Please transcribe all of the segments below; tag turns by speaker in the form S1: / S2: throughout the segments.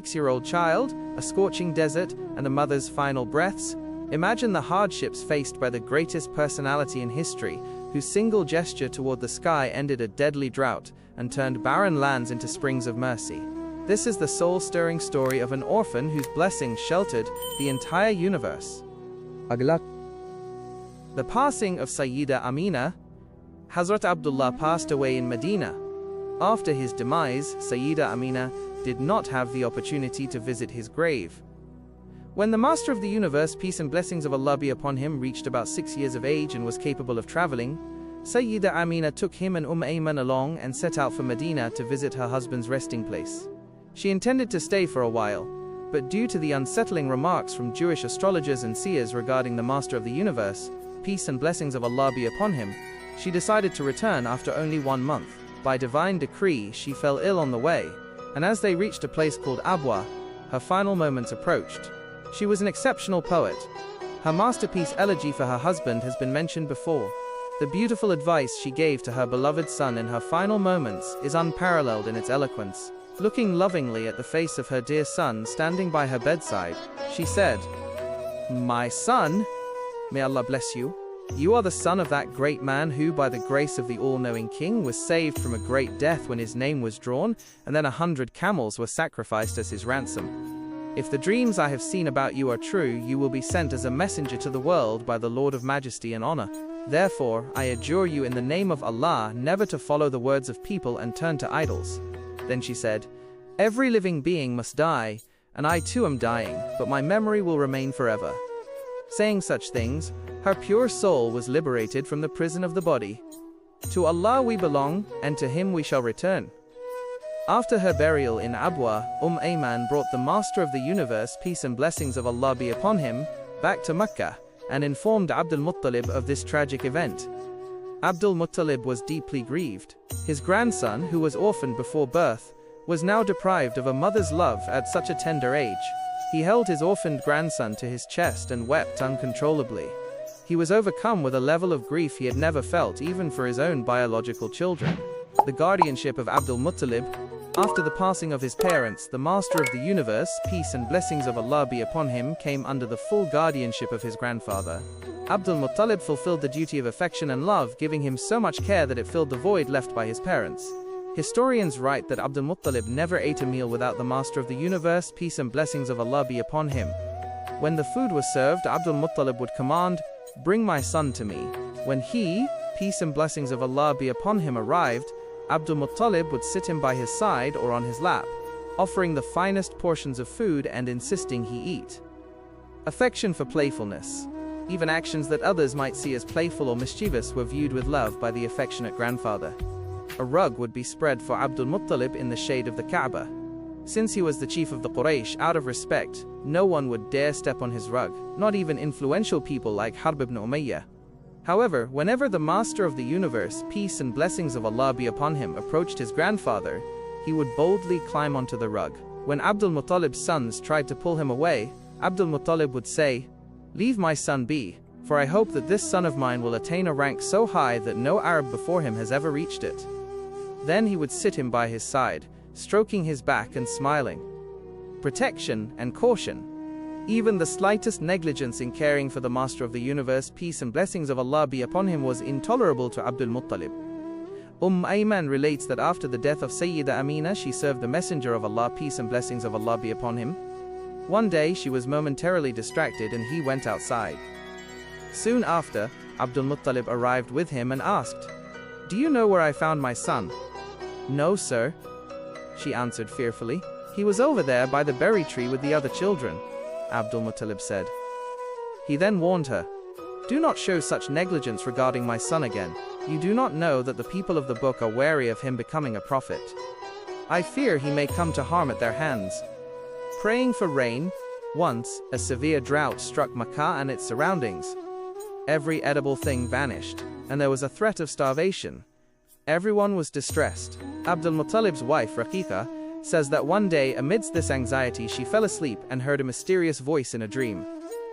S1: 6-year-old child, a scorching desert, and a mother's final breaths. Imagine the hardships faced by the greatest personality in history, whose single gesture toward the sky ended a deadly drought and turned barren lands into springs of mercy. This is the soul-stirring story of an orphan whose blessings sheltered the entire universe. The passing of Sayyida Amina. Hazrat Abdullah passed away in Medina. After his demise, Sayyida Amina did not have the opportunity to visit his grave. When the Master of the Universe, peace and blessings of Allah be upon him, reached about 6 years of age and was capable of traveling, Sayyida Amina took him and Ayman along and set out for Medina to visit her husband's resting place. She intended to stay for a while, but due to the unsettling remarks from Jewish astrologers and seers regarding the Master of the Universe, peace and blessings of Allah be upon him, she decided to return after only 1 month. By divine decree, she fell ill on the way, and as they reached a place called Abwa, her final moments approached. She was an exceptional poet. Her masterpiece Elegy for her husband has been mentioned before. The beautiful advice she gave to her beloved son in her final moments is unparalleled in its eloquence. Looking lovingly at the face of her dear son standing by her bedside, she said, "My son, may Allah bless you. You are the son of that great man who, by the grace of the all-knowing king, was saved from a great death when his name was drawn, and then 100 camels were sacrificed as his ransom. If the dreams I have seen about you are true, you will be sent as a messenger to the world by the Lord of Majesty and Honor. Therefore, I adjure you in the name of Allah never to follow the words of people and turn to idols." Then she said, "Every living being must die, and I too am dying, but my memory will remain forever." Saying such things, her pure soul was liberated from the prison of the body. To Allah we belong, and to Him we shall return. After her burial in Abwa, Ayman brought the Master of the Universe, peace and blessings of Allah be upon him, back to Mecca, and informed Abdul Muttalib of this tragic event. Abdul Muttalib was deeply grieved. His grandson, who was orphaned before birth, was now deprived of a mother's love at such a tender age. He held his orphaned grandson to his chest and wept uncontrollably. He was overcome with a level of grief he had never felt even for his own biological children. The guardianship of Abdul Muttalib. After the passing of his parents, the Master of the Universe, peace and blessings of Allah be upon him, came under the full guardianship of his grandfather. Abdul Muttalib fulfilled the duty of affection and love, giving him so much care that it filled the void left by his parents. Historians write that Abdul Muttalib never ate a meal without the Master of the Universe, peace and blessings of Allah be upon him. When the food was served, Abdul Muttalib would command, "Bring my son to me." When he, peace and blessings of Allah be upon him, arrived, Abdul Muttalib would sit him by his side or on his lap, offering the finest portions of food and insisting he eat. Affection for playfulness. Even actions that others might see as playful or mischievous were viewed with love by the affectionate grandfather. A rug would be spread for Abdul Muttalib in the shade of the Kaaba. Since he was the chief of the Quraysh, out of respect, no one would dare step on his rug, not even influential people like Harb ibn Umayyah. However, whenever the Master of the Universe, peace and blessings of Allah be upon him, approached his grandfather, he would boldly climb onto the rug. When Abdul Muttalib's sons tried to pull him away, Abdul Muttalib would say, "Leave my son be, for I hope that this son of mine will attain a rank so high that no Arab before him has ever reached it." Then he would sit him by his side, stroking his back and smiling. Protection and caution. Even the slightest negligence in caring for the Master of the Universe, peace and blessings of Allah be upon him, was intolerable to Abdul Muttalib. Ayman relates that after the death of Sayyida Amina, she served the Messenger of Allah, peace and blessings of Allah be upon him. One day she was momentarily distracted and he went outside. Soon after, Abdul Muttalib arrived with him and asked, "Do you know where I found my son?" "No, sir," she answered fearfully. "He was over there by the berry tree with the other children," Abdul Muttalib said. He then warned her, "Do not show such negligence regarding my son again. You do not know that the people of the book are wary of him becoming a prophet. I fear he may come to harm at their hands." Praying for rain. Once, a severe drought struck Makkah and its surroundings. Every edible thing vanished, and there was a threat of starvation. Everyone was distressed. Abdul Muttalib's wife, Raqiqa, says that one day, amidst this anxiety, she fell asleep and heard a mysterious voice in a dream.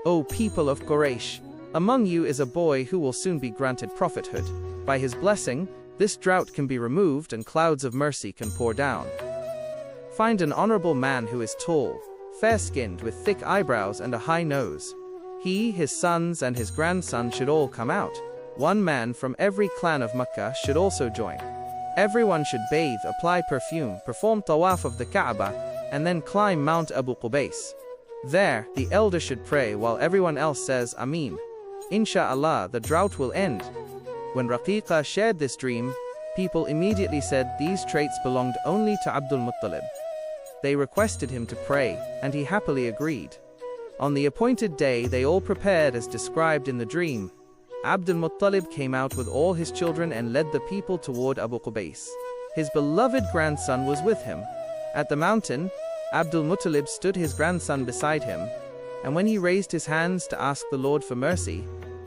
S1: "O people of Quraysh, among you is a boy who will soon be granted prophethood. By his blessing, this drought can be removed and clouds of mercy can pour down." Find an honorable man who is tall, fair-skinned with thick eyebrows and a high nose. He, his sons and his grandson should all come out. One man from every clan of Makkah should also join. Everyone should bathe, apply perfume, perform tawaf of the Kaaba, and then climb Mount Abu Qubais. There, the elder should pray while everyone else says Ameen. Insha'Allah, the drought will end. When Raqiqa shared this dream, people immediately said these traits belonged only to Abdul Muttalib. They requested him to pray, and he happily agreed. On the appointed day, they all prepared as described in the dream. Abdul Muttalib came out with all his children and led the people toward Abu Qubais. His beloved grandson was with him. At the mountain, Abdul Muttalib stood his grandson beside him, and when he raised his hands to ask the Lord for mercy,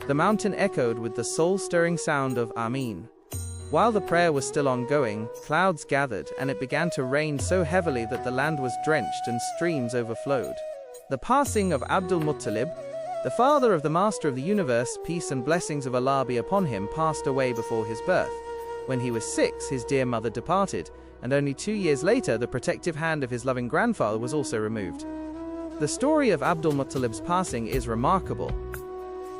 S1: the mountain echoed with the soul-stirring sound of Ameen. While the prayer was still ongoing, clouds gathered and it began to rain so heavily that the land was drenched and streams overflowed. The passing of Abdul Muttalib, the father of the Master of the Universe, peace and blessings of Allah be upon him, passed away before his birth. When he was 6, his dear mother departed, and only 2 years later the protective hand of his loving grandfather was also removed. The story of Abdul Muttalib's passing is remarkable.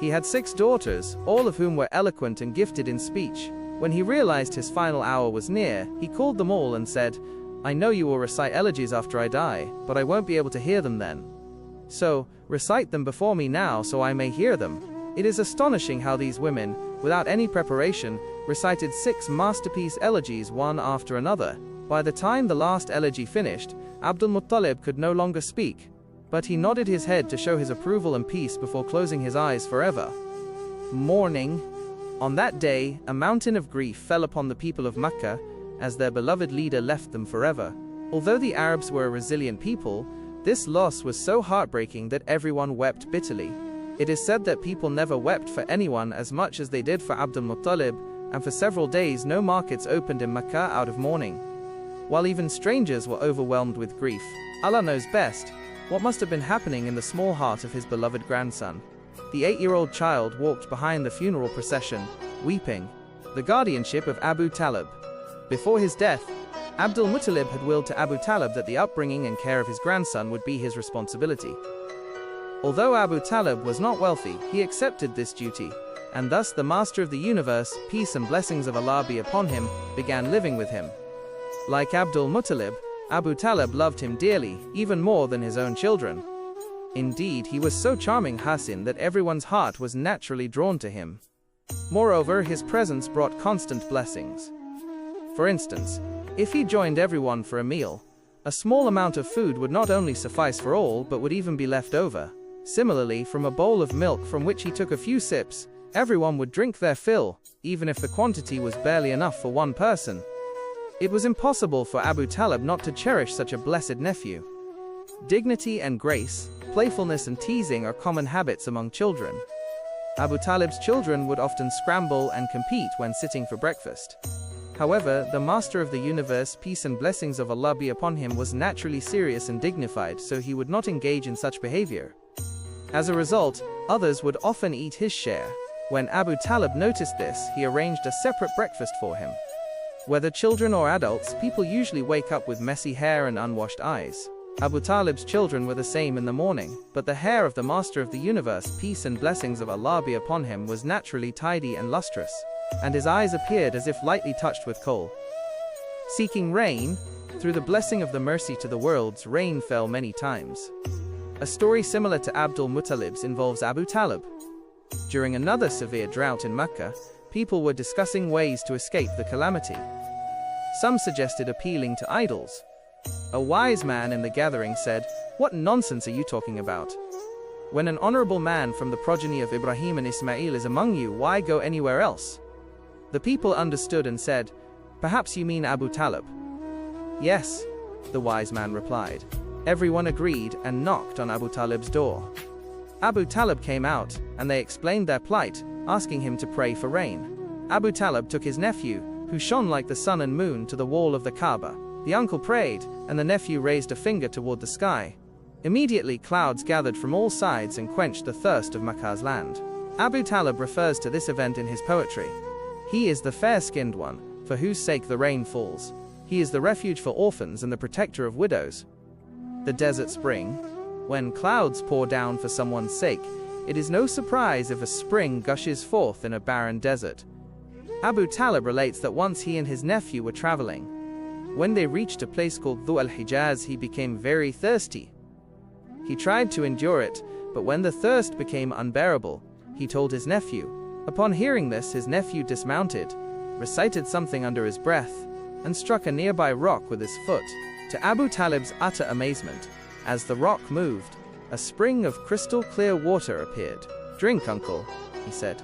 S1: He had 6 daughters, all of whom were eloquent and gifted in speech. When he realized his final hour was near, he called them all and said, "I know you will recite elegies after I die, but I won't be able to hear them then. So, recite them before me now so I may hear them." It is astonishing how these women, without any preparation, recited 6 masterpiece elegies one after another. By the time the last elegy finished, Abdul Muttalib could no longer speak, but he nodded his head to show his approval and peace before closing his eyes forever. Mourning. On that day, a mountain of grief fell upon the people of Makkah, as their beloved leader left them forever. Although the Arabs were a resilient people, this loss was so heartbreaking that everyone wept bitterly. It is said that people never wept for anyone as much as they did for Abdul Muttalib, and for several days no markets opened in Makkah out of mourning. While even strangers were overwhelmed with grief, Allah knows best what must have been happening in the small heart of his beloved grandson. The 8-year-old child walked behind the funeral procession, weeping, the guardianship of Abu Talib. Before his death, Abdul Muttalib had willed to Abu Talib that the upbringing and care of his grandson would be his responsibility. Although Abu Talib was not wealthy, he accepted this duty, and thus the Master of the Universe, peace and blessings of Allah be upon him, began living with him. Like Abdul Muttalib, Abu Talib loved him dearly, even more than his own children. Indeed, he was so charming Hasin that everyone's heart was naturally drawn to him. Moreover, his presence brought constant blessings. For instance, if he joined everyone for a meal, a small amount of food would not only suffice for all but would even be left over. Similarly, from a bowl of milk from which he took a few sips, everyone would drink their fill, even if the quantity was barely enough for one person. It was impossible for Abu Talib not to cherish such a blessed nephew. Dignity and grace, playfulness and teasing are common habits among children. Abu Talib's children would often scramble and compete when sitting for breakfast. However, the Master of the Universe, peace and blessings of Allah be upon him, was naturally serious and dignified, so he would not engage in such behavior. As a result, others would often eat his share. When Abu Talib noticed this, he arranged a separate breakfast for him. Whether children or adults, people usually wake up with messy hair and unwashed eyes. Abu Talib's children were the same in the morning, but the hair of the Master of the Universe, peace and blessings of Allah be upon him, was naturally tidy and lustrous, and his eyes appeared as if lightly touched with kohl. Seeking rain, through the blessing of the mercy to the worlds, rain fell many times. A story similar to Abdul Muttalib's involves Abu Talib. During another severe drought in Makkah, people were discussing ways to escape the calamity. Some suggested appealing to idols. A wise man in the gathering said, "What nonsense are you talking about? When an honorable man from the progeny of Ibrahim and Ismail is among you, why go anywhere else?" The people understood and said, "Perhaps you mean Abu Talib." "Yes," the wise man replied. Everyone agreed and knocked on Abu Talib's door. Abu Talib came out, and they explained their plight, asking him to pray for rain. Abu Talib took his nephew, who shone like the sun and moon, to the wall of the Kaaba. The uncle prayed, and the nephew raised a finger toward the sky. Immediately clouds gathered from all sides and quenched the thirst of Makkah's land. Abu Talib refers to this event in his poetry. He is the fair-skinned one, for whose sake the rain falls. He is the refuge for orphans and the protector of widows. The desert spring. When clouds pour down for someone's sake, it is no surprise if a spring gushes forth in a barren desert. Abu Talib relates that once he and his nephew were traveling. When they reached a place called Dhu al-Hijaz, he became very thirsty. He tried to endure it, but when the thirst became unbearable, he told his nephew. Upon hearing this, his nephew dismounted, recited something under his breath, and struck a nearby rock with his foot. To Abu Talib's utter amazement, as the rock moved, a spring of crystal clear water appeared. "Drink, uncle," he said.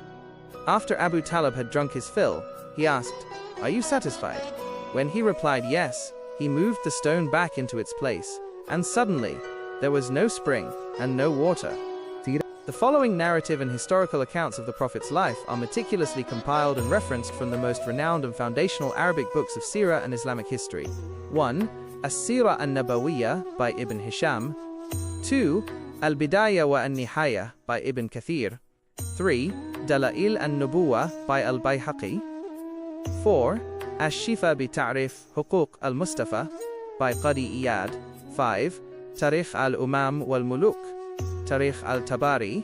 S1: After Abu Talib had drunk his fill, he asked, "Are you satisfied?" When he replied yes, he moved the stone back into its place, and suddenly, there was no spring and no water. The following narrative and historical accounts of the Prophet's life are meticulously compiled and referenced from the most renowned and foundational Arabic books of Seerah and Islamic history. 1. As-Seerah an-Nabawiyya by Ibn Hisham. 2. Al-Bidayah wa an-Nihayah by Ibn Kathir. 3. Dala'il an-Nubuwah by Al-Bayhaqi. 4. Ash-Shifa bi Ta'rif Huquq al-Mustafa by Qadi Iyad. 5. Tarikh al-Umam wal-Muluk, Tarikh al-Tabari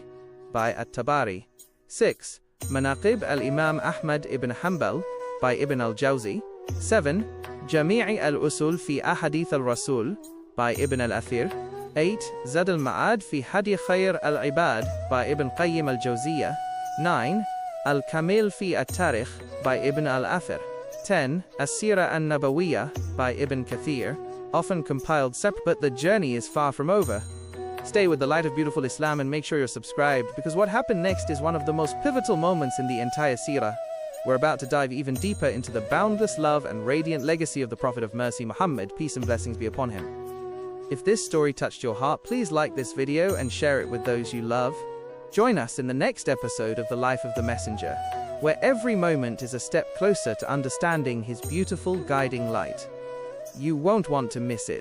S1: by At-Tabari. 6. Manaqib al-Imam Ahmad ibn Hanbal by Ibn al-Jawzi. 7. Jami'i al-Usul fi Ahadith al-Rasul by Ibn al-Athir. 8. Zad al-Ma'ad fi Hadi Khair al-Ibad by Ibn Qayyim al-Jawziyah. 9. Al-Kamil fi at-Tarikh by Ibn al-Athir. 10. As-Seerah an-Nabawiyya by Ibn Kathir, often compiled separate, but the journey is far from over. Stay with the light of beautiful Islam and make sure you're subscribed, because what happened next is one of the most pivotal moments in the entire Seerah. We're about to dive even deeper into the boundless love and radiant legacy of the Prophet of Mercy Muhammad, peace and blessings be upon him. If this story touched your heart, please like this video and share it with those you love. Join us in the next episode of The Life of the Messenger, where every moment is a step closer to understanding his beautiful guiding light. You won't want to miss it.